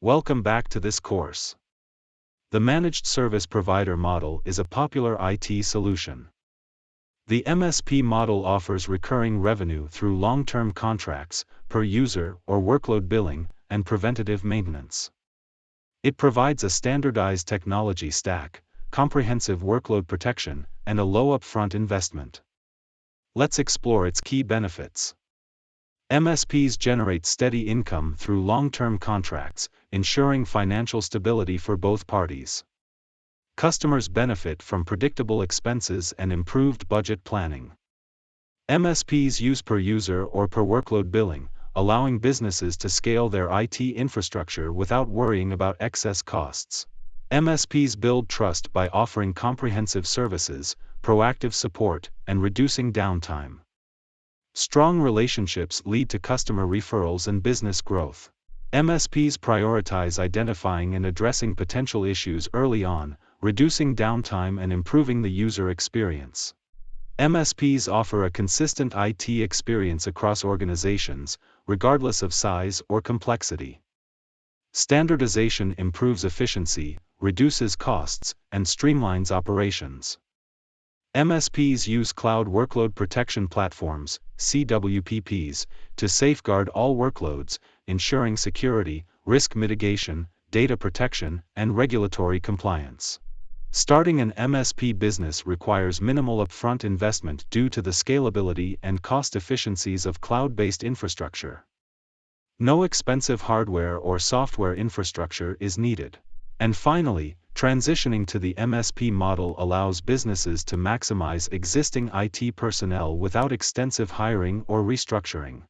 Welcome back to this course. The Managed Service Provider model is a popular IT solution. The MSP model offers recurring revenue through long-term contracts, per user or workload billing, and preventative maintenance. It provides a standardized technology stack, comprehensive workload protection, and a low upfront investment. Let's explore its key benefits. MSPs generate steady income through long-term contracts, ensuring financial stability for both parties. Customers benefit from predictable expenses and improved budget planning. MSPs use per user or per workload billing, allowing businesses to scale their IT infrastructure without worrying about excess costs. MSPs build trust by offering comprehensive services, proactive support, and reducing downtime. Strong relationships lead to customer referrals and business growth. MSPs prioritize identifying and addressing potential issues early on, reducing downtime and improving the user experience. MSPs offer a consistent IT experience across organizations, regardless of size or complexity. Standardization improves efficiency, reduces costs, and streamlines operations. MSPs use cloud workload protection platforms, CWPPs, to safeguard all workloads, ensuring security, risk mitigation, data protection, and regulatory compliance. Starting an MSP business requires minimal upfront investment due to the scalability and cost efficiencies of cloud-based infrastructure. No expensive hardware or software infrastructure is needed. And finally, transitioning to the MSP model allows businesses to maximize existing IT personnel without extensive hiring or restructuring.